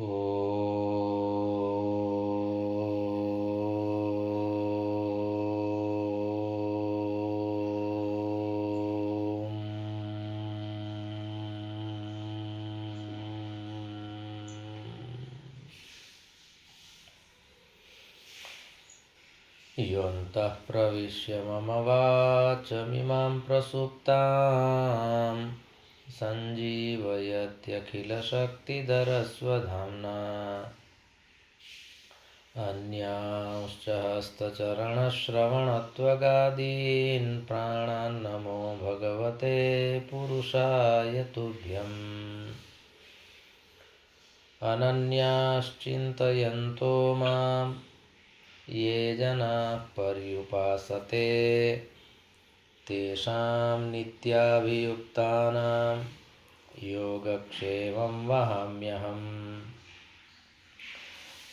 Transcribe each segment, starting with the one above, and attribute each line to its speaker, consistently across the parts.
Speaker 1: योऽन्तः प्रविश्य मम वाचमिमां प्रसुप्तां सञ्जीवयत्यखिलशक्तिधरस्वधाम्ना अन्यांश्च हस्तचरणश्रवणत्वगादीन् प्राणान्नमो भगवते पुरुषाय तुभ्यम् अनन्याश्चिन्तयन्तो मां ये जनाः पर्युपासते तेषां नित्याभियुक्तानां योगक्षेमं वहाम्यहम्।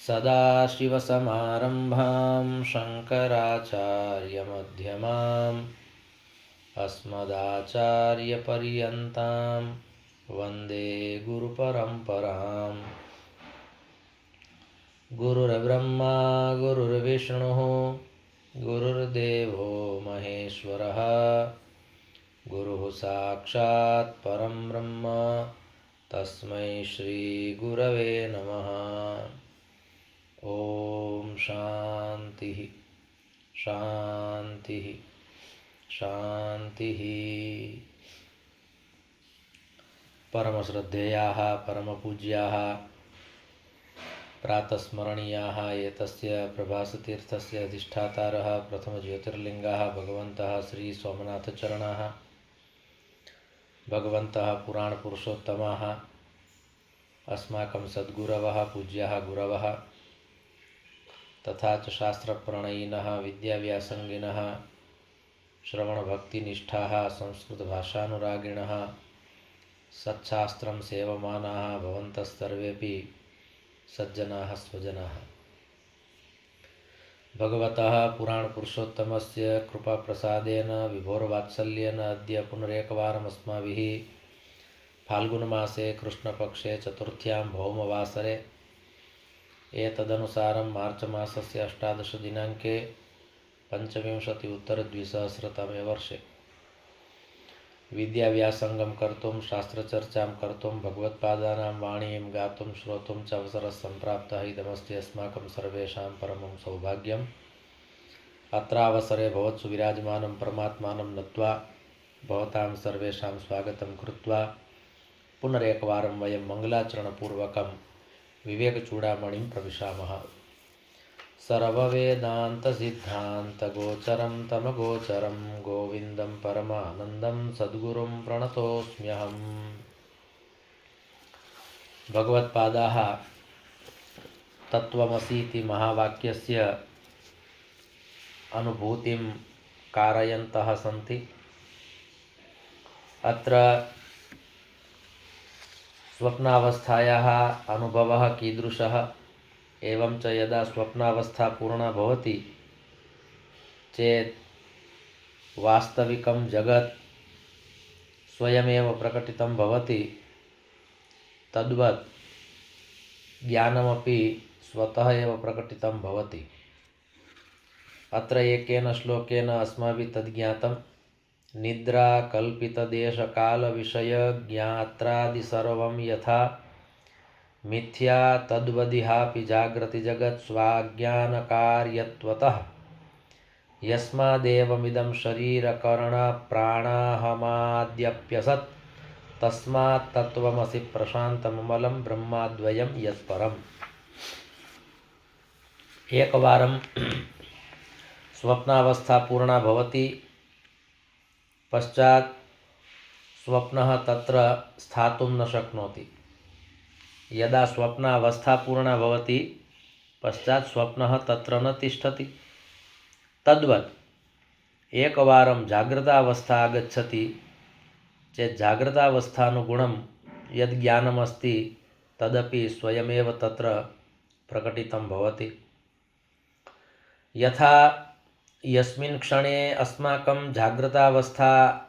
Speaker 1: सदाशिवसमारम्भां शङ्कराचार्यमध्यमाम् अस्मदाचार्यपर्यन्तां वन्दे गुरुपरम्पराम्। गुरुर्ब्रह्मा गुरुर्विष्णुः गुरुर्देवो महेश्वरः गुरुः साक्षात् परं ब्रह्म तस्मै श्रीगुरवे नमः। ॐ शान्तिः शान्तिः शान्तिः। परमश्रद्धेयाः परमपूज्याः प्रातस्मरणीयाः एतस्य प्रभासतीर्थस्य अधिष्ठातारः प्रथमज्योतिर्लिङ्गाः भगवन्तः श्रीसोमनाथचरणाः भगवन्तः पुराणपुरुषोत्तमाः अस्माकं सद्गुरवः पूज्याः गुरवः तथा च शास्त्रप्रणयिनः विद्याव्यासङ्गिनः श्रवणभक्तिनिष्ठाः संस्कृतभाषानुरागिणः सच्छास्त्रं सेवमानाः भवन्तः सर्वेपि सज्जनाः स्वजनाः। भगवतः पुराणपुरुषोत्तमस्य कृपाप्रसादेन विभोरवात्सल्येन अद्य पुनरेकवारम् अस्माभिः फाल्गुनमासे कृष्णपक्षे चतुर्थ्यां भौमवासरे एतदनुसारं मार्चमासस्य 18 दिनाङ्के 25-उत्तर-द्विसहस्रतमे वर्षे विद्याव्यासङ्गं कर्तुं शास्त्रचर्चां कर्तुं भगवत्पादानां वाणीं गातुं श्रोतुं च अवसरः सम्प्राप्तः। इदमस्ति अस्माकं सर्वेषां परमं सौभाग्यम्। अत्रावसरे भवत्सु विराजमानं परमात्मानं नत्वा भवतां सर्वेषां स्वागतं कृत्वा पुनरेकवारं वयं मङ्गलाचरणपूर्वकं विवेकचूडामणिं प्रविशामः। सर्ववेदान्तसिद्धान्तगोचरं तमगोचरं गोविन्दं परमानन्दं सद्गुरुं प्रणतोऽस्म्यहम्। भगवत्पादाः तत्त्वमसीति महावाक्यस्य अनुभूतिं कारयन्तः सन्ति। अत्र स्वप्नावस्थायाः अनुभवः कीदृशः एवं च यदा स्वप्नावस्था पूर्णा भवति चेत् वास्तविकं जगत् स्वयमेव प्रकटितं भवति। तद्वत् ज्ञानमपि स्वतः एव प्रकटितं भवति। अत्र एकेन श्लोकेन अस्माभिः तद्ज्ञातं निद्रा कल्पितदेशकालविषयज्ञात्रादि सर्वं यथा मिथ्या तद्वदिहापि जागृति जगत् स्वाज्ञानकार्यत्वतः यस्मादेवमिदं शरीरकरणप्राणाहमाद्यप्यसत् तस्मात् तत्त्वमसि प्रशान्तममलं ब्रह्माद्वयं यत्परम्। एकवारं स्वप्नावस्था पूर्णा भवति, पश्चात् स्वप्नः तत्र स्थातुं न शक्नोति। यदा स्वप्नावस्था पूर्णा भवति पश्चात् स्वप्नः तत्र न तिष्ठति। तद्वत् एकवारं जागृतावस्था आगच्छति चेत् जागृतावस्थानुगुणं यद् ज्ञानमस्ति तदपि स्वयमेव तत्र प्रकटितं भवति। यथा यस्मिन् क्षणे अस्माकं जागृतावस्था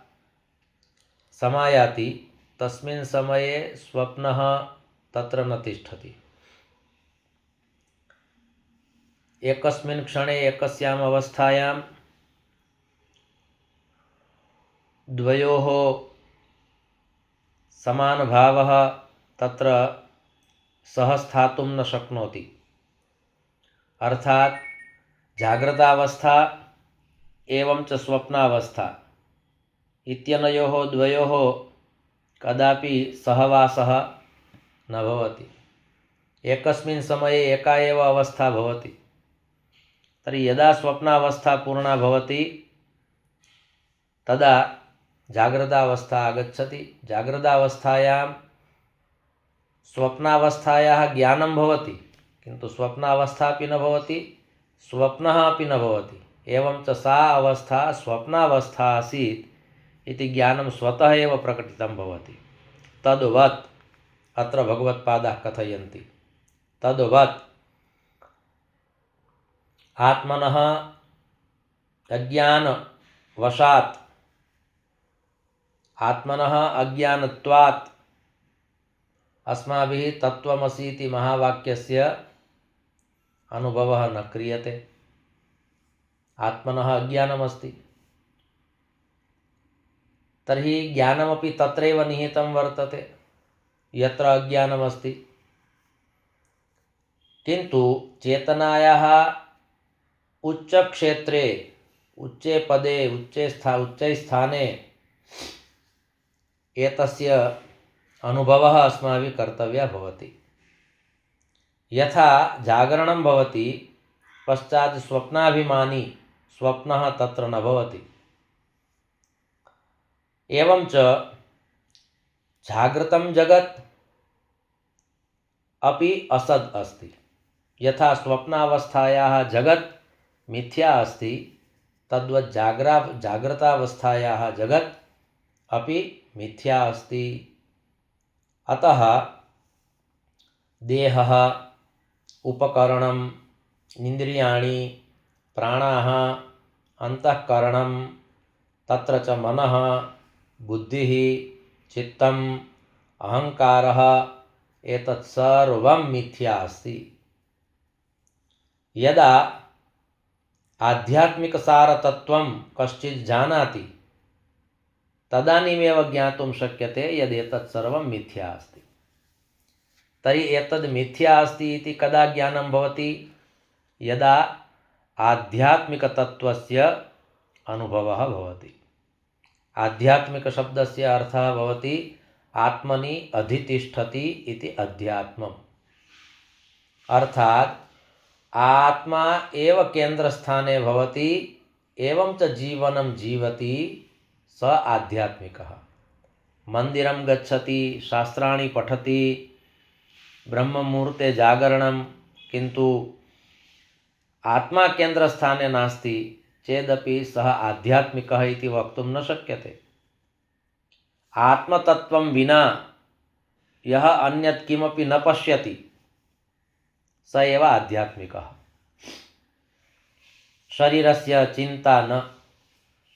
Speaker 1: समायाति तस्मिन् समये स्वप्नः तत्र न तिष्ठति। एकस्मिन् क्षणे एकस्याम् अवस्थायां द्वयोः समानभावः तत्र सह स्थातुं न शक्नोति। अर्थात् जाग्रतावस्था एवं च स्वप्नावस्था इत्यनयोः द्वयोः कदापि सहवासः न भवति। एकस्मिन् समये एका एव अवस्था भवति। तर्हि यदा स्वप्नावस्था पूर्णा भवति तदा जाग्रतावस्था आगच्छति। जाग्रतावस्थायां स्वप्नावस्थायाः ज्ञानं भवति, किन्तु स्वप्नावस्था अपि न भवति, स्वप्नः अपि न भवति। एवं च सा अवस्था स्वप्नावस्था आसीत् इति ज्ञानं स्वतः एव प्रकटितं भवति। तद्वत् अत्र भगवत्पादाः कथयन्ति। तद्वत् आत्मनः अज्ञानवशात्, आत्मनः अज्ञानत्वात् अस्माभिः तत्त्वमसि इति महावाक्यस्य अनुभवः न क्रियते। आत्मनः अज्ञानमस्ति, तर्हि ज्ञानमपि तत्रैव निहितं वर्तते यत्र अज्ञानमस्ति। किन्तु चेतनायाः उच्चक्षेत्रे, उच्चे पदे, उच्चे स्थाने एतस्य अनुभवः अस्माभिः कर्तव्यः भवति। यथा जागरणं भवति, पश्चात् स्वप्नाभिमानी स्वप्नः तत्र न भवति। एवं च जागृतं जगत् अपि असद् अस्ति। यथा स्वप्नावस्थायाः जगत् मिथ्या अस्ति, तद्वत् जाग्रतावस्थायाः जगत् अपि मिथ्या अस्ति। अतः देहः, उपकरणम्, इन्द्रियाणि, प्राणाः, अन्तःकरणं, तत्र च मनः, बुद्धिः, चित्तम्, अहङ्कारः, एतत् सर्वं मिथ्या अस्ति। यदा आध्यात्मिकसारतत्त्वं कश्चित् जानाति तदानीमेव ज्ञातुं शक्यते यदेतत् सर्वं मिथ्या अस्ति। तर्हि एतद् मिथ्या अस्ति इति कदा ज्ञानं भवति? यदा आध्यात्मिकतत्त्वस्य अनुभवः भवति। आध्यात्मिकशब्दस्य अर्थः भवति आत्मनि अधितिष्ठति इति अध्यात्मम्। अर्थात् आत्मा एव केन्द्रस्थाने भवति, एवं च जीवनं जीवति स आध्यात्मिकः। मंदिरं गच्छति, शास्त्राणि पठति, ब्रह्ममुहूर्ते जागरणं, किन्तु आत्मा केन्द्रस्थाने नास्ति चेदपि सः आध्यात्मिकः इति वक्तुं न शक्यते। आत्मतत्त्वं विना यः अन्यत् किमपि न पश्यति स एव आध्यात्मिकः। शरीरस्य चिन्ता न,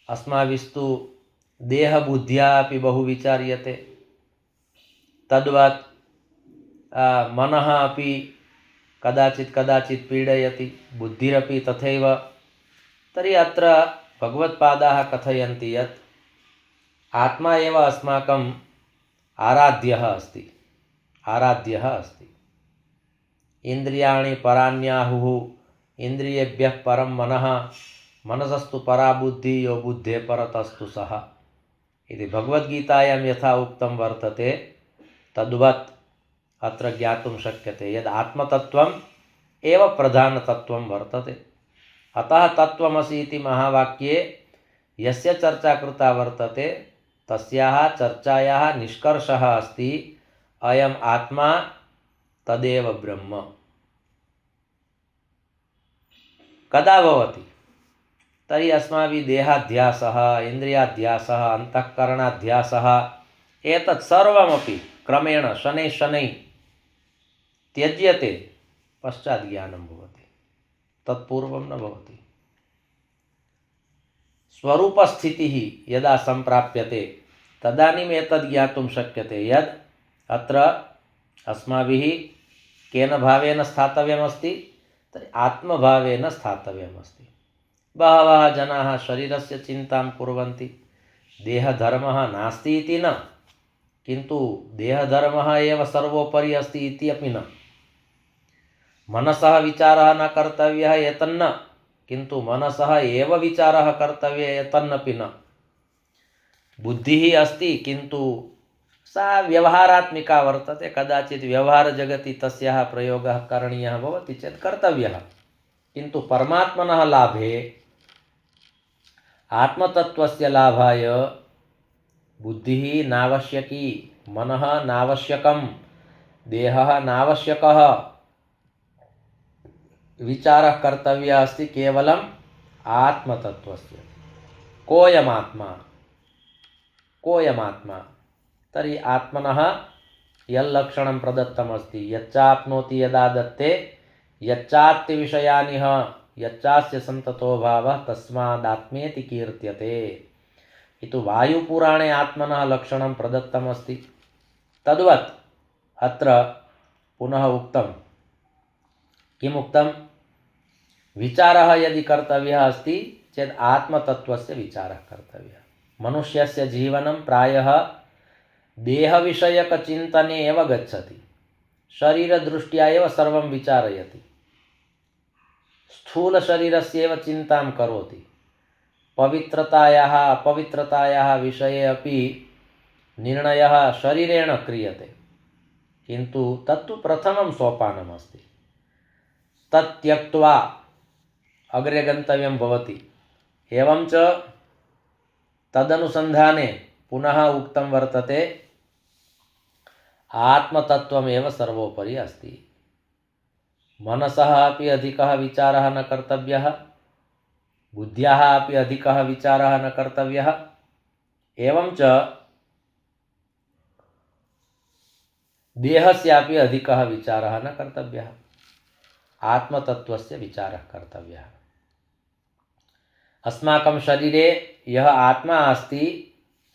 Speaker 1: अस्माभिस्तु देहबुद्ध्या अपि बहु विचार्यते। तद्वत् मनः अपि कदाचित् पीडयति, बुद्धिरपि तथैव। तर्हि अत्र भगवत्पादाः कथयन्ति यत् आत्मा एव अस्माकम् आराध्यः अस्ति। इन्द्रियाणि पराण्याहुः, इन्द्रियेभ्यः परं मनः, मनसस्तु परा बुद्धिः, यो बुद्धेः परतस्तु सः इति भगवद्गीतायां यथा उक्तं वर्तते तद्वत् अत्र ज्ञातुं शक्यते यद् आत्मतत्त्वम् एव प्रधानतत्त्वं वर्तते। अतः तत्त्वमसि इति महावाक्ये यस्य चर्चा कृता वर्तते तस्याः चर्चायाः निष्कर्षः अस्ति अयम् आत्मा तदेव ब्रह्म। कदा भवति? तर्हि अस्माभिः देहाध्यासः, इन्द्रियाध्यासः, अन्तःकरणाध्यासः एतत् सर्वमपि क्रमेण शनैः त्यज्यते, पश्चात् ज्ञानं भवति, तत्पूर्वं न भवति। स्वरूपस्थितिः यदा सम्प्राप्यते तदानीम् एतद् ज्ञातुं शक्यते यद् अत्र अस्माभिः केन भावेन स्थातव्यमस्ति? तर्हि आत्मभावेन स्थातव्यमस्ति। बहवः जनाः शरीरस्य चिन्तां कुर्वन्ति, देहधर्मः नास्ति इति न, किन्तु देहधर्मः एव सर्वोपरि अस्ति इति अपि न। मनसः विचारः न कर्तव्यः एतन्न, किन्तु मनसः एव विचारः कर्तव्यः एतन्नपि न। बुद्धिः अस्ति किन्तु सा व्यवहारात्मिका वर्तते, कदाचित् व्यवहारजगति तस्याः प्रयोगः करणीयः भवति चेत् कर्तव्यः, किन्तु परमात्मनः लाभे, आत्मतत्त्वस्य लाभाय बुद्धिः नावश्यकी, मनः नावश्यकं, देहः नावश्यकः, विचारः कर्तव्यः अस्ति केवलम् आत्मतत्त्वस्य। कोऽयमात्मा तर्हि आत्मनः यल्लक्षणं प्रदत्तमस्ति, यच्चाप्नोति यदा दत्ते यच्चात्ति विषयानिह यच्चास्य संततो भावः तस्मादात्मेति कीर्त्यते इति वायुपुराणे आत्मनः लक्षणं प्रदत्तमस्ति। तद्वत् अत्र पुनः उक्तं, किमुक्तं? विचारः यदि कर्तव्यः अस्ति चेत् आत्मतत्त्वस्य विचारः कर्तव्यः। मनुष्यस्य जीवनं प्रायः देहविषयकचिन्तने एव गच्छति, शरीरदृष्ट्या एव सर्वं विचारयति, स्थूलशरीरस्येव चिन्तां करोति, पवित्रतायाः अपवित्रतायाः विषये अपि निर्णयः शरीरेण क्रियते, किन्तु तत्तु प्रथमं सोपानमस्ति। तत् त्यक्त्वा अग्रे गन्तव्यं भवति। एवञ्च तदनुसन्धाने पुनः उक्तं वर्तते, आत्मतत्त्वमेव सर्वोपरि अस्ति। मनसः अपि अधिकः विचारः न कर्तव्यः, बुद्ध्याः अपि अधिकः विचारः न कर्तव्यः, एवञ्च देहस्यापि अधिकः विचारः न कर्तव्यः, आत्मतत्त्वस्य विचारः कर्तव्यः। अस्माकं शरीरे यः आत्मा अस्ति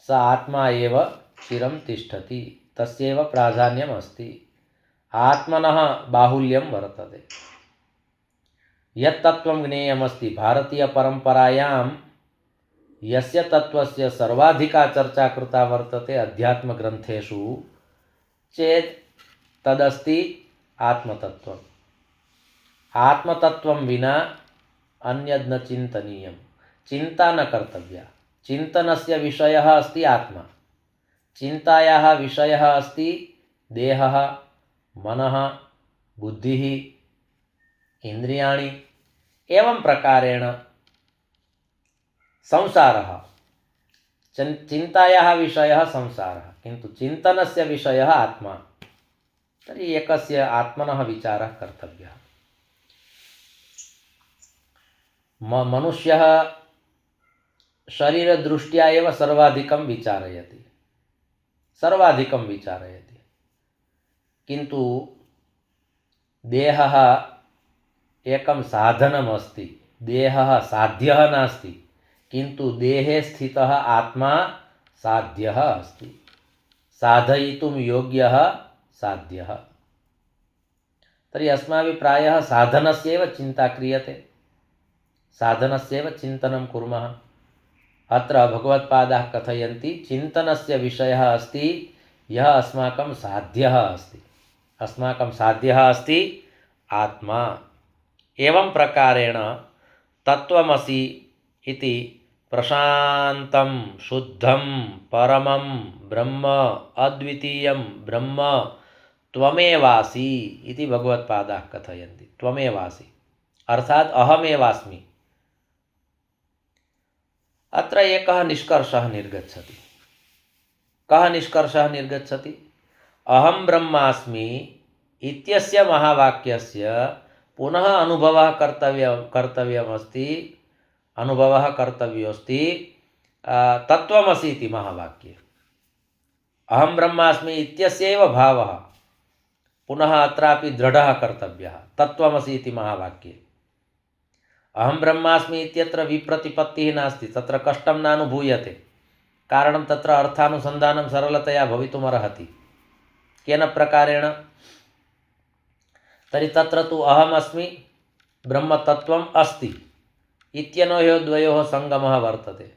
Speaker 1: स आत्मा एव चिरं तिष्ठति, तस्यैव प्राधान्यम् अस्ति। आत्मनः बाहुल्यं वर्तते। यत् तत्त्वं ज्ञेयमस्ति भारतीयपरम्परायां यस्य तत्त्वस्य सर्वाधिका चर्चा कृता वर्तते अध्यात्मग्रन्थेषु चेत् तदस्ति आत्मतत्त्वम्। आत्मतत्त्वं विना अन्यद् न चिन्तनीयं, चिन्ता न कर्तव्या। चिन्तनस्य विषयः अस्ति आत्मा, चिन्तायाः विषयः अस्ति देहः, मनः, बुद्धिः, इन्द्रियाणि। एवं प्रकारेण संसारः, चिन्तायाः विषयः संसारः, किन्तु चिन्तनस्य विषयः आत्मा। तर्हि एकस्य आत्मनः विचारः कर्तव्यः। मनुष्यः शरीरदृष्ट्या एव सर्वाधिकं विचारयति, किन्तु देहः एकं साधनमस्ति, देहः साध्यः नास्ति, किन्तु देहे स्थितः आत्मा साध्यः अस्ति, साधयितुं योग्यः साध्यः। तर्हि अस्माभिः प्रायः साधनस्यैव चिन्ता क्रियते, साधनस्यैव चिन्तनं कुर्मः। अत्र भगवत्पादाः कथयन्ति, चिन्तनस्य विषयः अस्ति यः अस्माकं साध्यः अस्ति, अस्माकं साध्यः अस्ति आत्मा। एवं प्रकारेण तत्त्वमसि इति प्रशान्तं शुद्धं परमं ब्रह्म अद्वितीयं ब्रह्म त्वमेवासि इति भगवत्पादाः कथयन्ति। त्वमेवासि अर्थात् अहमेवास्मि। अत्र एकः निष्कर्षः निर्गच्छति। कः निष्कर्षः निर्गच्छति? अहं ब्रह्मास्मि इत्यस्य महावाक्यस्य पुनः अनुभवः कर्तव्योऽस्ति तत्त्वमसि इति महावाक्ये। अहं ब्रह्मास्मि इत्यस्यैव भावः पुनः अत्रापि दृढः कर्तव्यः तत्त्वमसि इति महावाक्ये। अहं ब्रह्मास्मि इत्यत्र विप्रतिपत्तिः नास्ति, तत्र कष्टं नानुभूयते, कारणं तत्र अर्थानुसन्धानं सरलतया भवितुमर्हति। केन प्रकारेण? तर्हि तत्र तु अहमस्मि ब्रह्मतत्त्वम् अस्ति इत्यनयोः द्वयोः सङ्गमः वर्तते।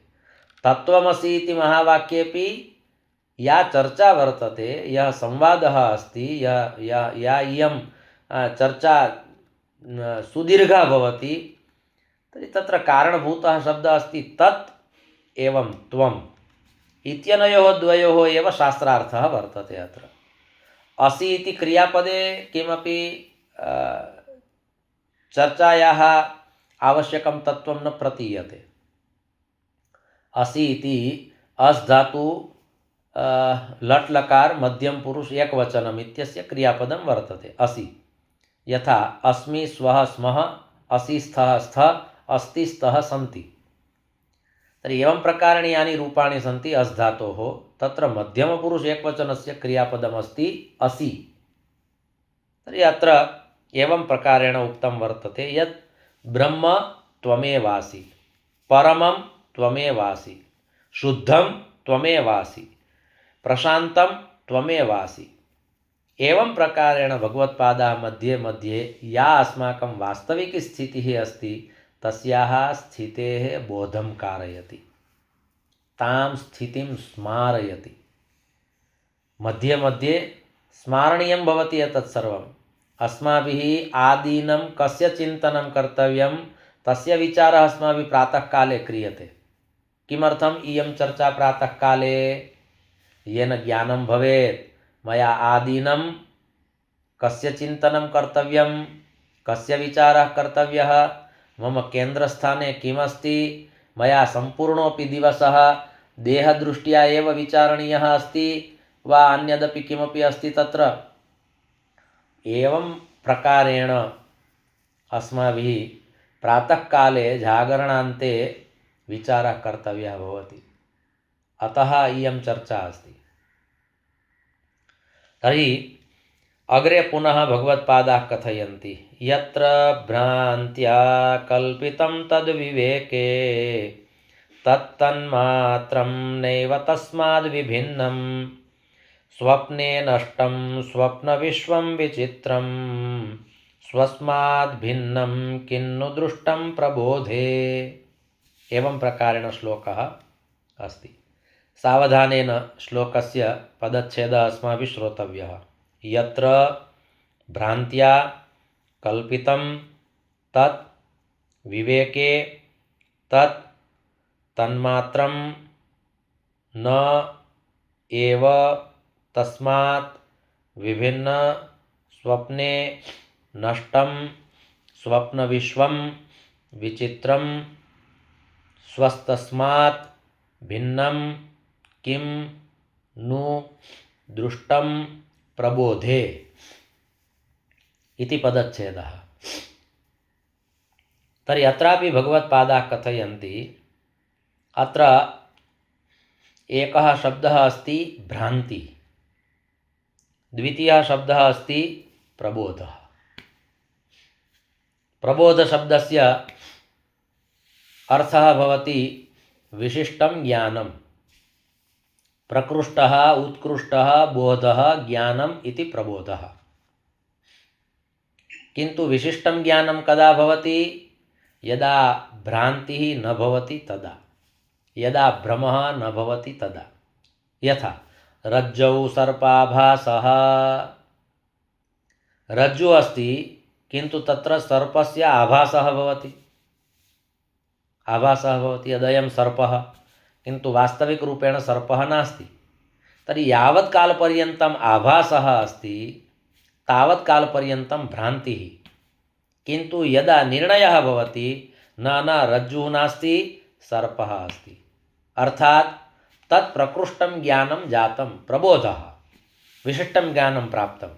Speaker 1: तत्त्वमसि इति महावाक्येपि या चर्चा वर्तते, यः संवादः अस्ति, या इयं चर्चा सुदीर्घा भवति, तर्हि तत्र कारणभूतः शब्दः अस्ति तत् एवं त्वम् इत्यनयोः द्वयोः एव शास्त्रार्थः वर्तते। अत्र असि इति क्रियापदे किमपि चर्चायाः आवश्यकं तत्त्वं न प्रतीयते। असि इति अस् धातु लट् लकार मध्यम पुरुष एकवचनम् इत्यस्य क्रियापदं वर्तते असि। यथा अस्मि स्वः स्मः, असि स्थः स्थः, अस्ति स्तः सन्ति। तर्हि एवं प्रकारेण यानि रूपाणि सन्ति अस् धातोः, तत्र मध्यमपुरुष एकवचनस्य क्रियापदमस्ति असि। तर्हि अत्र एवं प्रकारेण उक्तं वर्तते यत् ब्रह्म त्वमेवासि, परमं त्वमेवासि, शुद्धं त्वमेवासि, प्रशान्तं त्वमेवासि। एवं प्रकारेण भगवत्पादाः मध्ये मध्ये या अस्माकं वास्तविकी स्थितिः अस्ति तस्याः स्थितेः बोधं कारयति, तां स्थितिं स्मारयति। मध्ये मध्ये स्मारणीयं भवति एतत् सर्वम्। अस्माभिः आदीनं कस्य चिन्तनं कर्तव्यं तस्य विचारः अस्माभिः प्रातःकाले क्रियते। किमर्थम् इयं चर्चा प्रातःकाले? येन ज्ञानं भवेत् मया आदीनं कस्य चिन्तनं कर्तव्यं, कस्य विचारः कर्तव्यः, मम केन्द्रस्थाने किमस्ति, मया सम्पूर्णोऽपि दिवसः देहदृष्ट्या एव विचारणीयः अस्ति वा अन्यदपि किमपि अस्ति तत्र। एवं प्रकारेण अस्माभिः प्रातःकाले जागरणान्ते विचारः कर्तव्यः भवति। अतः इयं चर्चा अस्ति। तर्हि अग्रे पुनः भगवत्पादाः कथयन्ति यत्र भ्रान्त्या कल्पितं तद्विवेके तत्तन्मात्रं नैव तस्माद् विभिन्नं स्वप्ने नष्टं स्वप्नविश्वं विचित्रं स्वस्माद् भिन्नं किन्नु दृष्टं प्रबोधे। एवं प्रकारेण श्लोकः अस्ति। सावधानेन श्लोकस्य पदच्छेदः अस्माभिः श्रोतव्यः। यत्र भ्रान्त्या कल्पितं तत् विवेके तत् तन्मात्रं न एव तस्मात् विभिन्न स्वप्ने नष्टं स्वप्नविश्वं विचित्रं स्वस्तस्मात् भिन्नं किं नु दृष्टं प्रबोधे इति पदच्छेदः। तर्हि अत्रापि भगवत्पादाः कथयन्ति अत्र एकः शब्दः अस्ति भ्रान्ति, द्वितीयः शब्दः अस्ति प्रबोधः। प्रबोधशब्दस्य अर्थः भवति विशिष्टं ज्ञानं, प्रकृष्टः उत्कृष्टः बोधः ज्ञानम् इति प्रबोधः। किन्तु विशिष्टं ज्ञानं कदा भवति? यदा भ्रान्तिः न भवति तदा, यदा भ्रमः न भवति तदा। यथा रज्जौ सर्पाभासः, रज्जु अस्ति किन्तु तत्र सर्पस्य आभासः भवति, आभासः भवति यदयं सर्पः, किन्तु वास्तविकरूपेण सर्पः नास्ति। तर्हि यावत् कालपर्यन्तम् आभासः अस्ति तावत् कालपर्यन्तं भ्रान्तिः। किन्तु यदा निर्णयः भवति न रज्जुः नास्ति सर्पः अस्ति, अर्थात् तत् प्रकृष्टं ज्ञानं जातं, प्रबोधः, विशिष्टं ज्ञानं प्राप्तम्,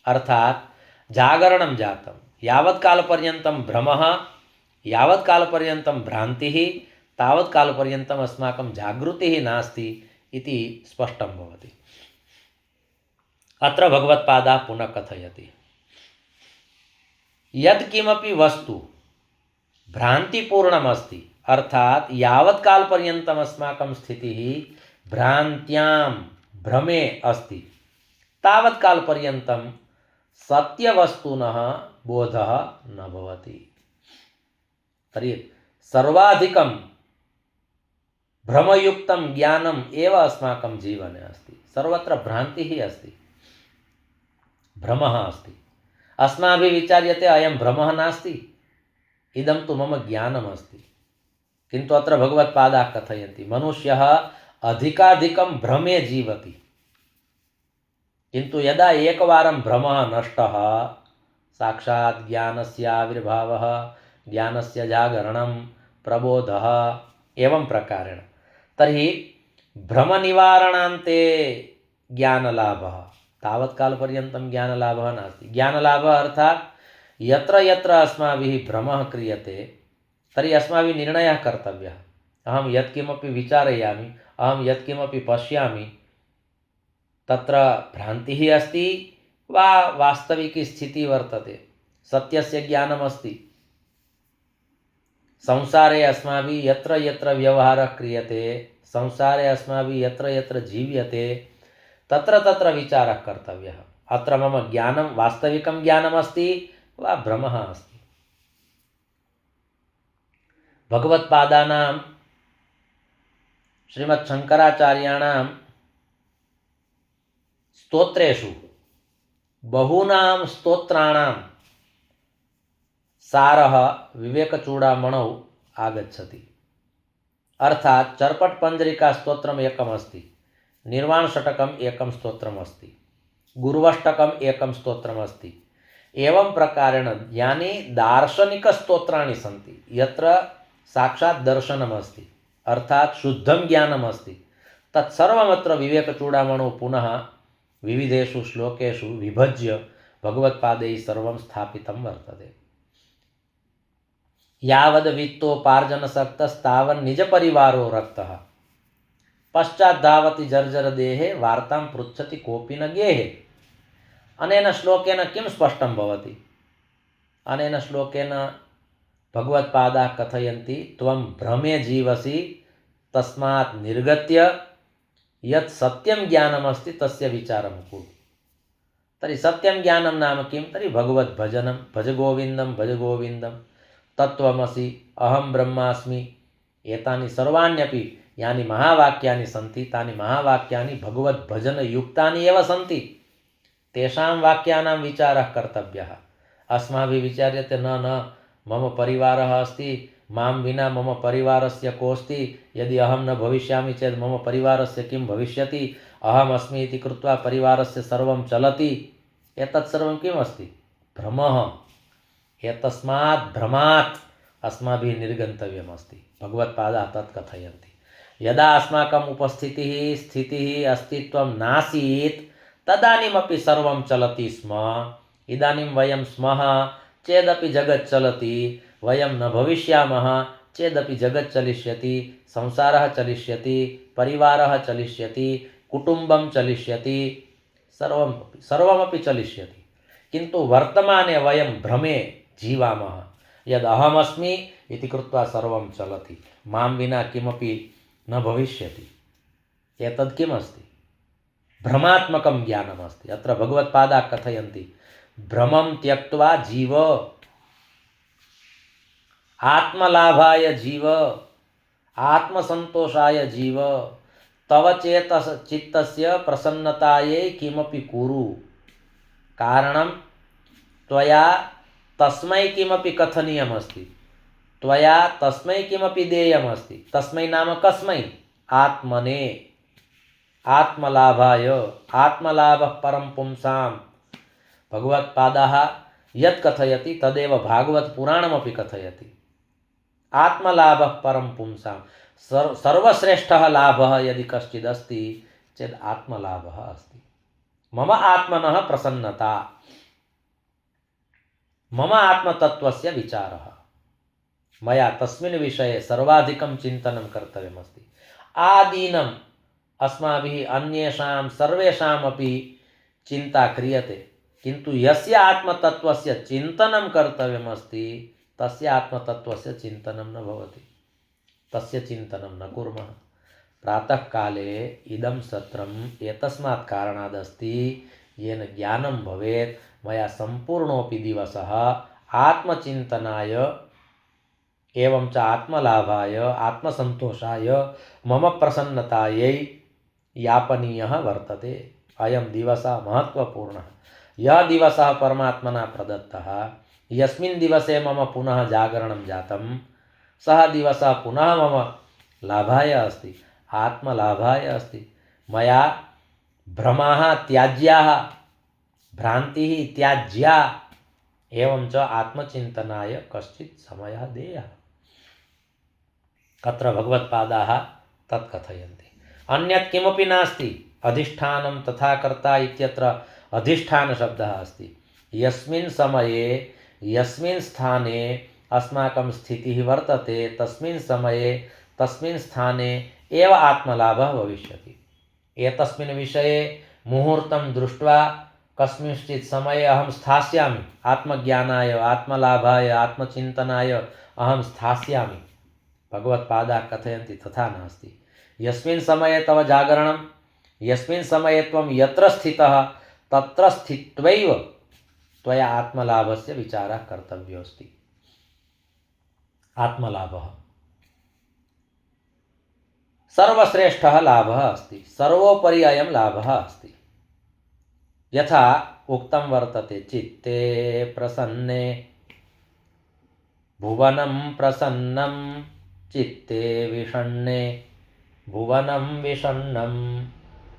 Speaker 1: अर्थात् जागरणं जातं। यावत् कालपर्यन्तं भ्रमः, यावत् कालपर्यन्तं भ्रान्तिः, तावत् कालपर्यन्तम् अस्माकं जागृतिः नास्ति इति स्पष्टं भवति। अत्र भगवत्पादाः पुनः कथयति यत्किमपि वस्तु भ्रान्तिपूर्णमस्ति, अर्थात् यावत् कालपर्यन्तम् अस्माकं स्थितिः भ्रान्त्यां भ्रमे अस्ति तावत् कालपर्यन्तं सत्यवस्तुनः बोधः न भवति। तर्हि सर्वाधिकं भ्रमयुक्तं ज्ञानम् एव अस्माकं जीवने अस्ति। सर्वत्र भ्रान्तिः अस्ति, भ्रमः अस्ति। अस्माभिः विचार्यते अयं भ्रमः नास्ति, इदं तु मम ज्ञानमस्ति। किन्तु अत्र भगवत्पादाः कथयन्ति मनुष्यः अधिकाधिकं भ्रमे जीवति, किन्तु यदा एकवारं भ्रमः नष्टः, साक्षात् ज्ञानस्य आविर्भावः, ज्ञानस्य जागरणं, प्रबोधः, एवं प्रकारेण, तर्हि भ्रमनिवारणान्ते ज्ञानलाभः। तावत्कालपर्यन्तं ज्ञानलाभः नास्ति। ज्ञानलाभः अर्थात् यत्र यत्र अस्माभिः भ्रमः क्रियते तर्हि अस्माभिः निर्णयः कर्तव्यः। अहं यत्किमपि विचारयामि, अहं यत्किमपि पश्यामि, तत्र भ्रान्तिः अस्ति वा वास्तविकी स्थितिः वर्तते, सत्यस्य ज्ञानमस्ति। संसारे अस्माभिः यत्र यत्र व्यवहारः क्रियते, संसारे अस्माभिः यत्र यत्र जीव्यते, तत्र तत्र विचारः कर्तव्यः। अत्र मम ज्ञानं वास्तविकं ज्ञानमस्ति वा भ्रमः अस्ति। भगवत्पादानां श्रीमच्छङ्कराचार्याणां स्तोत्रेषु बहूनां स्तोत्राणां सारः विवेकचूडामणौ आगच्छति। अर्थात् चर्पटपञ्जरिका स्तोत्रम् एकमस्ति, निर्वाणषटकम् एकं स्तोत्रमस्ति, गुर्वष्टकम् एकं स्तोत्रमस्ति। एवं प्रकारेण यानि दार्शनिकस्तोत्राणि सन्ति, यत्र साक्षात् दर्शनमस्ति, अर्थात् शुद्धं ज्ञानमस्ति, तत्सर्वमत्र विवेकचूडामणौ पुनः विविधेषु श्लोकेषु विभज्य भगवत्पादैः सर्वं स्थापितं वर्तते। यावद् वित्तोपार्जनसक्तस्तावन् निजपरिवारो रक्तः, पश्चाद्धावति जर्जरदेहे वार्तां पृच्छति कोऽपि न गेहे। अनेन श्लोकेन किं स्पष्टं भवति? अनेन श्लोकेन भगवत्पादाः कथयन्ति त्वं भ्रमे जीवसि, तस्मात् निर्गत्य यत् सत्यं ज्ञानमस्ति तस्य विचारं कुरु। तर्हि सत्यं ज्ञानं नाम किं? तर्हि भगवद्भजनं, भज गोविन्दं भज गोविन्दं, तत्त्वमसि, अहं ब्रह्मास्मि, एतानि सर्वाण्यपि यानि महावाक्यानि सन्ति, तानि महावाक्यानि भगवद्भजनयुक्तानि एव सन्ति। तेषां वाक्यानां विचारः कर्तव्यः। अस्माभिः विचार्यते न मम परिवारः अस्ति, मां विना मम परिवारस्य कोऽस्ति, यदि अहं न भविष्यामि चेत् मम परिवारस्य किं भविष्यति, अहम् अस्मि इति कृत्वा परिवारस्य सर्वं चलति। एतत् सर्वं किम् अस्ति? भ्रमः। एतस्मात् भ्रमात् अस्माभिः निर्गन्तव्यमस्ति। भगवत्पादाः तत् कथयन्ति। यदा अस्माकम् उपस्थितिः, स्थितिः, अस्तित्वं नासीत्, तदानीमपि सर्वं चलति स्म। इदानीं वयं स्मः चेदपि जगत् चलति, वयं न भविष्यामः चेदपि जगत् चलिष्यति, संसारः चलिष्यति, परिवारः चलिष्यति, कुटुम्बं चलिष्यति, सर्वमपि चलिष्यति। किन्तु वर्तमाने वयं भ्रमे जीवामः। यद् अहमस्मि इति कृत्वा सर्वं चलति, मां विना किमपि न भविष्यति। एतद् किमस्ति? भ्रमात्मकं ज्ञानमस्ति। अत्र भगवत्पादाः कथयन्ति भ्रमं त्यक्त्वा जीव, आत्मलाभाय जीव, आत्मसन्तोषाय जीव, तव चेतस चित्तस्य प्रसन्नतायै किमपि कुरु। कारणं त्वया तस्मै किमपि कथनीयमस्ति, त्वया तस्मै किमपि देयमस्ति। तस्मै नाम कस्मै? आत्मने, आत्मलाभाय। आत्मलाभः परं पुंसां। भगवत्पादाः यत् कथयति तदेव भागवत पुराणमपि कथयति। आत्मलाभः परं पुंसां। सर्वश्रेष्ठः लाभः यदि कश्चिदस्ति चेत् आत्मलाभः अस्ति। मम आत्मनः प्रसन्नता, मम आत्मतत्त्वस्य विचारः। मया तस्मिन् विषये सर्वाधिकं चिन्तनं कर्तव्यमस्ति। आदीनम् अस्माभिः अन्येषां सर्वेषामपि चिन्ता क्रियते, किन्तु यस्य आत्मतत्त्वस्य चिन्तनं कर्तव्यमस्ति तस्य आत्मतत्त्वस्य चिन्तनं न भवति। तस्य चिन्तनं न कुर्मः। प्रातःकाले इदं सत्रम् एतस्मात् कारणादस्ति येन ज्ञानं भवेत्। मया सम्पूर्णोऽपि दिवसः आत्मचिन्तनाय एवं च आत्मलाभाय आत्मसंतोषाय मम प्रसन्नतायै यापनीयः वर्तते। अयं दिवसः महत्वपूर्णः। यह दिवसः परमात्मना प्रदत्तः। यस्मिन् दिवसे मम पुनः जागरणं जातं सः दिवसः पुनः मम लाभाय अस्ति, आत्मलाभाय अस्ति। मया भ्रमाः त्याज्याः, भ्रान्तिः त्याज्या, एवं च आत्मचिन्तनाय कश्चित् समयः देयः। अत्र भगवत्पादाः तत् कथयन्ति। अन्यत् किमपि नास्ति। अधिष्ठानं तथा कर्ता इत्यत्र अधिष्ठान शब्दः अस्ति। यस्मिन् समये यस्मिन् स्थाने अस्माकं स्थितिः वर्तते तस्मिन् समये तस्मिन् स्थाने एव आत्मलाभः भविष्यति। एतस्मिन् विषये मुहूर्तं दृष्ट्वा कस्मिंश्चित् समये अहं स्थास्यामि, आत्मज्ञानाय आत्मलाभाय आत्मचिन्तनाय अहं स्थास्यामि। भगवत्पादाः कथयन्ति तथा नास्ति। यस्मिन् समये तव जागरणं, यस्मिन् समये त्वं यत्र स्थितः तत्र स्थित्वैव त्वया आत्मलाभस्य विचारः कर्तव्योऽस्ति। आत्मलाभः सर्वश्रेष्ठः लाभः अस्ति, सर्वोपरि अयं लाभः अस्ति। यथा उक्तं वर्तते, चित्ते प्रसन्ने भुवनं प्रसन्नं, चित्ते विषण्णे भुवनं विषण्णम्,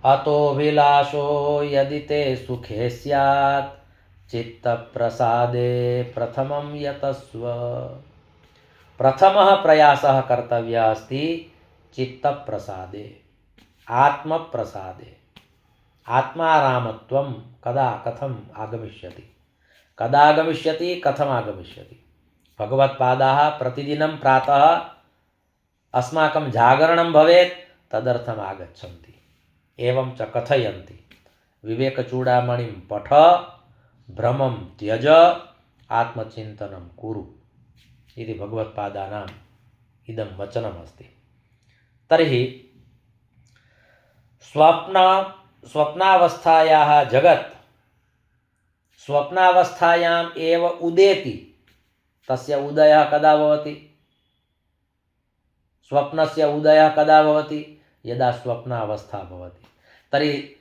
Speaker 1: अतोऽभिलाषो यदि ते सुखे स्यात् चित्तप्रसादे प्रथमं यतस्व। प्रथमः प्रयासः कर्तव्यः अस्ति चित्तप्रसादे, आत्मप्रसादे। आत्मारामत्वं कदा कथम् आगमिष्यति, कदा आगमिष्यति, कथम् आगमिष्यति। भगवत्पादाः प्रतिदिनं प्रातः अस्माकं जागरणं भवेत् तदर्थम् आगच्छन्ति। एवं च कथयन्ति, विवेकचूडामणिं पठ, भ्रमं त्यज, आत्मचिन्तनं कुरु इति भगवत्पादानाम् इदं वचनमस्ति। तर्हि स्वप्नावस्थायाः जगत् स्वप्नावस्थायाम् एव उदेति। तस्य उदयः कदा भवति? स्वप्नस्य उदयः कदा भवति? यदा स्वप्नावस्था भवति। तर्हि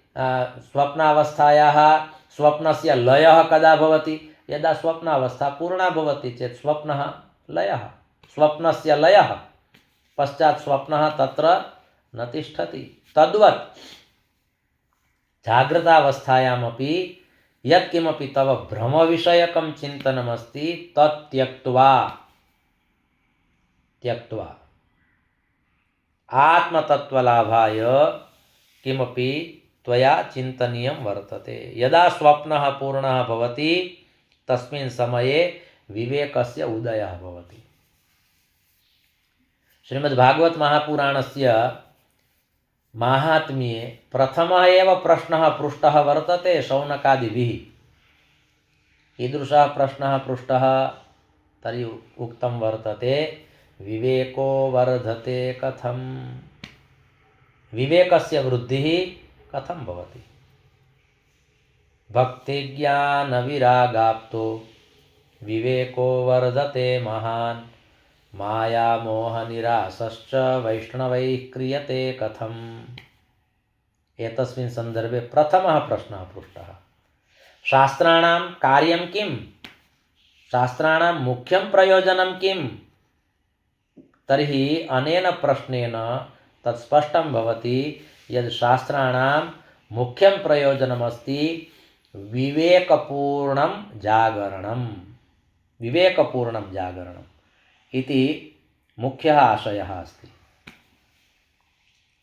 Speaker 1: स्वप्नावस्थायाः स्वप्नस्य लयः कदा भवति? यदा स्वप्नावस्था पूर्णा भवति चेत् स्वप्नः लयः, स्वप्नस्य लयः, पश्चात् स्वप्नः तत्र न तिष्ठति। तद्वत् जागृतावस्थायामपि यत्किमपि तव भ्रमविषयकं चिन्तनमस्ति तत् त्यक्त्वा आत्मतत्त्वलाभाय किमपि त्वया चिन्तनीयं वर्तते। यदा स्वप्नः पूर्णः भवति तस्मिन् समये विवेकस्य उदयः भवति। श्रीमद्भागवत महापुराणस्य माहात्म्ये प्रथमः एव प्रश्नः पृष्टः वर्तते शौनकादिभिः। कीदृशः प्रश्नः पृष्टः? तर्हि उक्तं वर्तते, विवेको वर्धते कथम्? विवेकस्य वृद्धिः कथं भवति? भक्तिज्ञानविरागाप्तो विवेको वर्धते महान्, मायामोहनिरासश्च वैष्णवैः क्रियते कथम्? एतस्मिन् सन्दर्भे प्रथमः प्रश्नः पृष्टः। शास्त्राणां कार्यं किं? शास्त्राणां मुख्यं प्रयोजनं किं? तर्हि अनेन प्रश्नेन तत् स्पष्टं भवति यद् शास्त्राणां मुख्यं प्रयोजनमस्ति विवेकपूर्णं जागरणं, विवेकपूर्णं जागरणम् इति मुख्यः आशयः अस्ति।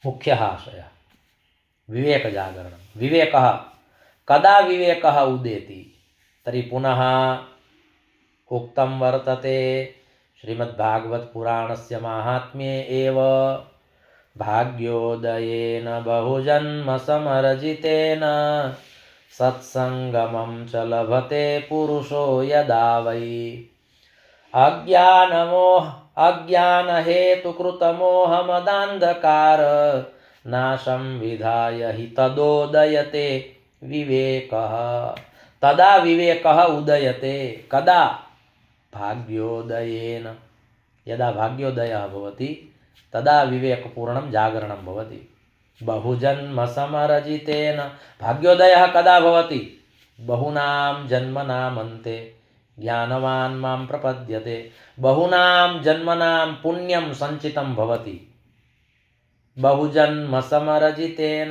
Speaker 1: मुख्यः आशयः विवेकजागरणं। विवेकः कदा विवेकः उदेति? तर्हि पुनः उक्तं वर्तते श्रीमद्भागवत पुराणस्य माहात्म्ये एव, भाग्योदयेन बहुजन्म समर्जितेन सत्संगमं च लभते पुरुषो यदा वै, अज्ञानहेतुकृतमोहमदान्धकार नाशं विधाय हि तदोदयते विवेकः। तदा विवेकः उदयते। कदा? भाग्योदयेन, यदा भाग्योदयः भवति तदा विवेकपूर्णं जागरणं भवति। बहुजन्मसमरजितेन भाग्योदयः कदा भवति? बहूनां जन्मनामन्ते ज्ञानवान् मां प्रपद्यते। बहूनां जन्मनां पुण्यं सञ्चितं भवति। बहुजन्मसमरजितेन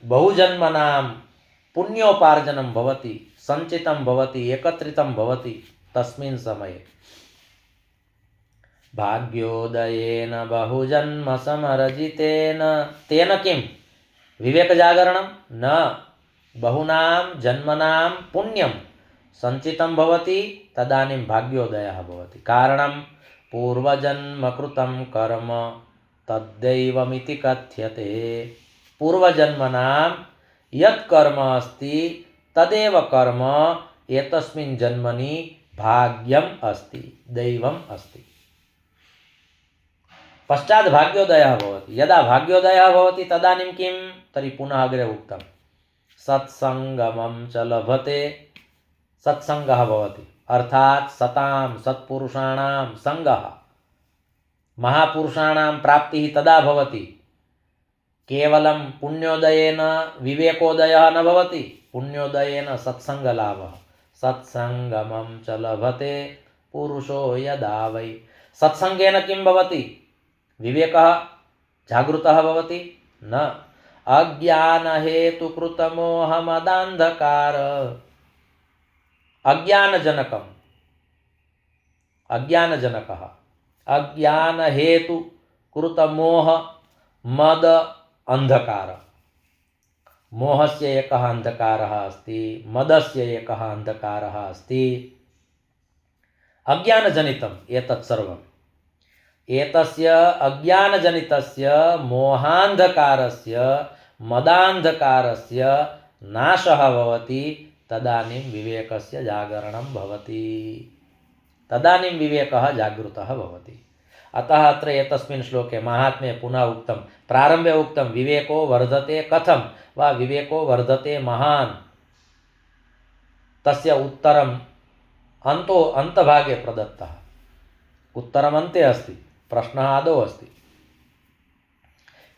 Speaker 1: बहुजन्मनां पुण्योपार्जनं भवति, सञ्चितं भवति, एकत्रितं भवति। तस्मिन् समये भाग्योदयेन बहुजन्मसमरजितेन तेन किं? विवेकजागरणं न, बहूनां जन्मनां पुण्यं सञ्चितं भवति, तदानीं भाग्योदयः भवति। कारणं पूर्वजन्मकृतं कर्म तद्दैवमिति कथ्यते। पूर्वजन्मनां यत् कर्म अस्ति तदेव कर्म एतस्मिन् जन्मनि भाग्यम् अस्ति, दैवम् अस्ति। पश्चात् भाग्योदयः भवति। यदा भाग्योदयः भवति तदानीं किं? तर्हि पुनः अग्रे उक्तं सत्सङ्गमं च लभते। सत्सङ्गः भवति, अर्थात् सतां सत्पुरुषाणां सङ्गः। महापुरुषाणां प्राप्तिः तदा भवति। केवलं पुण्योदयेन विवेकोदयः न भवति, पुण्योदयेन सत्सङ्गलाभः। सत्सङ्गमं च लभते पुरुषो यदा वै। सत्सङ्गेन किं भवति? विवेकः जागृतः भवति? न, अज्ञानहेतुकृतमोहमदान्धकार। अज्ञानजनकम्, अज्ञानजनकः, अज्ञानहेतुकृतमोह मद अंधकार। मोहस्य एकः अंधकारः अस्ति, मदस्य एकः अंधकारः अस्ति। अज्ञानजनितम् एतत् सर्वम्। एतस्य अज्ञानजनितस्य मोहान्धकारस्य मदान्धकारस्य नाशः भवति, तदानीं विवेकस्य जागरणं भवति, तदानीं विवेकः जागृतः भवति। अतः अत्र एतस्मिन् श्लोके महात्म्ये पुनः उक्तं, प्रारम्भे उक्तं विवेको वर्धते कथं वा विवेको वर्धते महान्। तस्य उत्तरम् अन्तभागे प्रदत्तः। उत्तरम् अन्ते अस्ति, प्रश्नः आदौ अस्ति।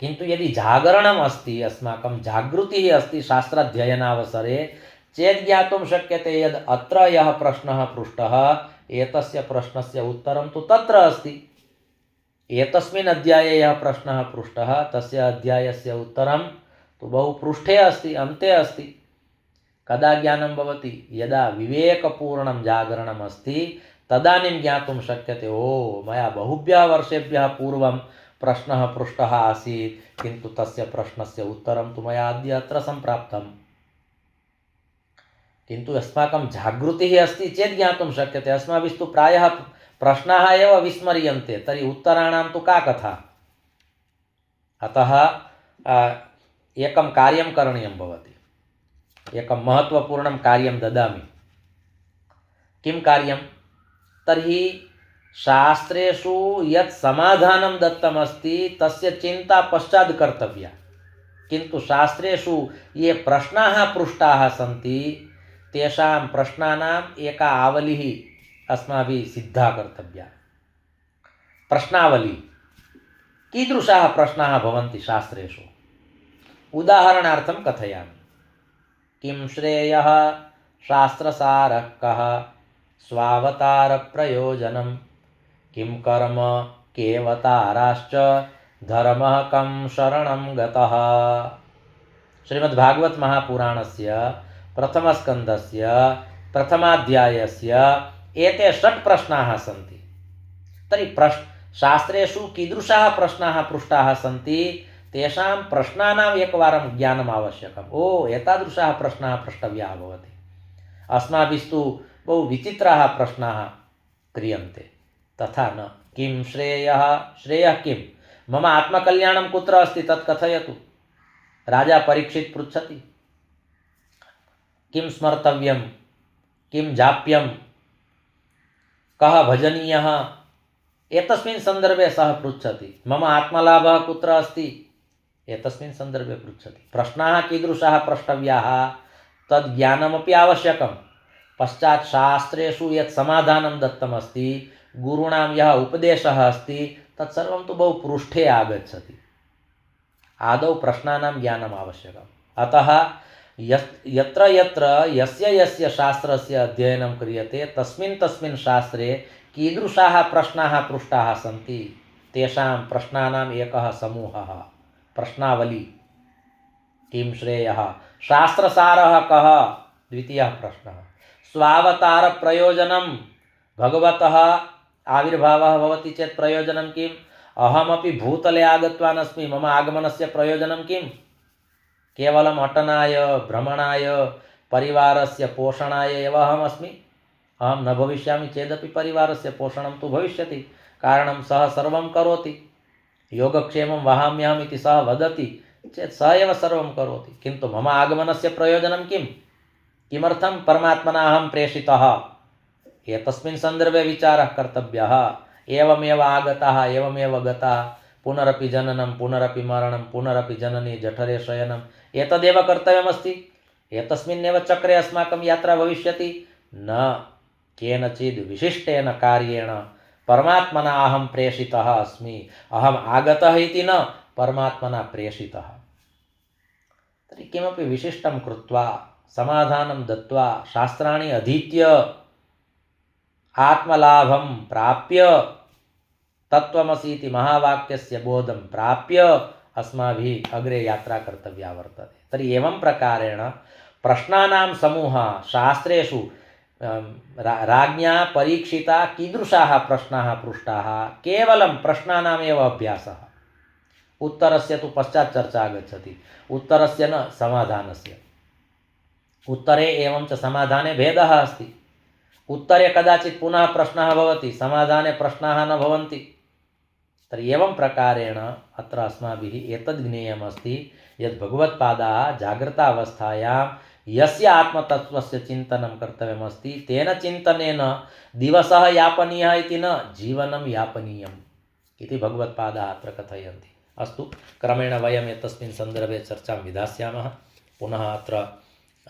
Speaker 1: किन्तु यदि जागरणम् अस्ति, अस्माकं जागृतिः अस्ति शास्त्राध्ययनावसरे, चेत् ज्ञातुं शक्यते यद् अत्र यः प्रश्नः पृष्टः एतस्य प्रश्नस्य उत्तरं तु तत्र अस्ति। एतस्मिन् अध्याये यः प्रश्नः पृष्टः तस्य अध्यायस्य उत्तरं तु बहु पृष्ठे अस्ति, अन्ते अस्ति। कदा ज्ञानं भवति? यदा विवेकपूर्णं जागरणम् अस्ति, तदानीं ज्ञातुं शक्यते ओ मया बहुभ्यः वर्षेभ्यः पूर्वं प्रश्नः पृष्टः आसीत्, किन्तु तस्य प्रश्नस्य उत्तरं तु मया अद्य अत्र सम्प्राप्तम्। किन्तु अस्माकं जागृतिः अस्ति चेत् ज्ञातुं शक्यते। अस्माभिस्तु प्रायः प्रश्नाः एव विस्मर्यन्ते, तर्हि उत्तराणां तु का कथा? अतः एकं कार्यं करणीयं भवति। एकं महत्त्वपूर्णं कार्यं ददामि। किं कार्यं? तर्हि शास्त्रेषु यत् समाधानं दत्तमस्ति तस्य चिन्ता पश्चात् कर्तव्या। किन्तु शास्त्रेषु ये प्रश्नाः पृष्टाः सन्ति तेषां प्रश्नानाम् एका आवलिः अस्माभिः सिद्धा कर्तव्या। प्रश्नावली। कीदृशाः प्रश्नाः भवन्ति शास्त्रेषु? उदाहरणार्थं कथयामि। किं श्रेयः शास्त्रसारः कः स्वावतारप्रयोजनं किं कर्म केवताराश्च धर्मः कं शरणं गतः। श्रीमद्भागवत महापुराणस्य प्रथमस्कन्धस्य प्रथमाध्यायस्य एते 6 प्रश्नाः सन्ति। तर्हि शास्त्रेषु कीदृशाः प्रश्नाः पृष्टाः सन्ति तेषां प्रश्नानाम् एकवारं ज्ञानम् आवश्यकम्। ओ एतादृशाः प्रश्नाः प्रष्टव्याः भवति। अस्माभिस्तु बहु विचित्राः प्रश्नाः क्रियन्ते, तथा न। किं श्रेयः? श्रेयः किं? मम आत्मकल्याणं कुत्र अस्ति तत् कथयतु। राजा परीक्षित् पृच्छति। किं स्मर्तव्यं, किं जाप्यं, कः भजनीयः, एतस्मिन् सन्दर्भे सः पृच्छति। मम आत्मलाभः कुत्र अस्ति, एतस्मिन् सन्दर्भे पृच्छति। प्रश्नाः कीदृशाः प्रष्टव्याः तद् ज्ञानमपि आवश्यकं। पश्चात् शास्त्रेषु यत् समाधानं दत्तमस्ति गुरूणां यः उपदेशः अस्ति तत्सर्वं तु बहु पृष्ठे आगच्छति। आदौ प्रश्नानां ज्ञानम् आवश्यकम्। अतः यत्र यत्र यस्य यस्य शास्त्रस्य अध्ययनं क्रियते तस्मिन् तस्मिन् शास्त्रे कीदृशाः प्रश्नाः पृष्टाः सन्ति तेषां प्रश्नानाम् एकः समूहः, प्रश्नावली। किं श्रेयः, शास्त्रसारः कः, द्वितीयः प्रश्नः। स्वावतारप्रयोजनं, भगवतः आविर्भावः भवति चेत् प्रयोजनं किम्? अहमपि भूतले आगतवान् अस्मि, मम आगमनस्य प्रयोजनं किम्? केवलम् अटनाय, भ्रमणाय, परिवारस्य पोषणाय एव अहमस्मि? अहं न भविष्यामि चेदपि परिवारस्य पोषणं तु भविष्यति, कारणं सः सर्वं करोति। योगक्षेमं वहाम्यहम् इति सः वदति चेत् सः एव सर्वं करोति। किन्तु मम आगमनस्य प्रयोजनं किम्? किमर्थं परमात्मना अहं प्रेषितः? एतस्मिन् सन्दर्भे विचारः कर्तव्यः। एवमेव आगतः, एवमेव गतः, पुनरपि जननं, पुनरपि मरणं, पुनरपि जननी जठरे शयनम्, एतदेव कर्तव्यमस्ति। एतस्मिन्नेव चक्रे अस्माकं यात्रा भविष्यति। न केनचिद् विशिष्टेन कार्येण परमात्मना अहं प्रेषितः अस्मि। अहम् आगतः इति न, परमात्मना प्रेषितः। तर्हि किमपि विशिष्टं कृत्वा, समाधानं दत्वा, शास्त्राणि अधीत्य, आत्मलाभं प्राप्य, तत्त्वमसि इति महावाक्यस्य बोधं प्राप्य अस्माभिः अग्रे यात्रा कर्तव्या वर्तते। तर्हि एवं प्रकारेण प्रश्नानां समूहः शास्त्रेषु राज्ञा परीक्षिता कीदृशाः प्रश्नाः पृष्टाः, केवलं प्रश्नानामेव अभ्यासः। उत्तरस्य तु पश्चात् चर्चा आगच्छति, उत्तरस्य न समाधानस्य। उत्तरे एवं च समाधाने भेदः अस्ति। उत्तरे कदाचित् पुनः प्रश्नः भवति, समाधाने प्रश्नाः न भवन्ति। तर्हि एवं प्रकारेण अत्र अस्माभिः एतद् ज्ञेयमस्ति यद् भगवत्पादाः जागृतावस्थायां यस्य आत्मतत्त्वस्य चिन्तनं कर्तव्यमस्ति तेन चिन्तनेन दिवसः यापनीयः इति न, जीवनं यापनीयम् इति भगवत्पादाः अत्र कथयन्ति। अस्तु, क्रमेण वयम् एतस्मिन् सन्दर्भे चर्चां विधास्यामः। पुनः अत्र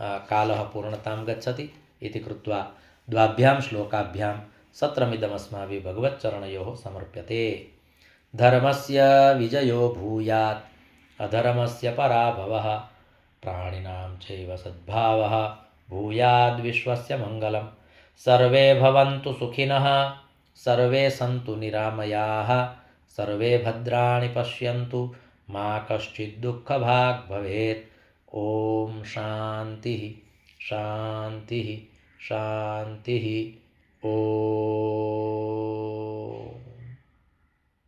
Speaker 1: कालः पूर्णतां गच्छति इति कृत्वा द्वाभ्यां श्लोकाभ्यां सत्रमिदमस्माभिः भगवच्चरणयोः समर्प्यते। धर्मस्य विजयो भूयात् अधर्मस्य पराभवः, प्राणिनां चैव सद्भावः भूयाद् विश्वस्य मङ्गलं। सर्वे भवन्तु सुखिनः, सर्वे सन्तु निरामयाः, सर्वे भद्राणि पश्यन्तु, मा कश्चित् दुःखभाग् भवेत्। ॐ शान्तिः शान्तिः शान्तिः। ॐ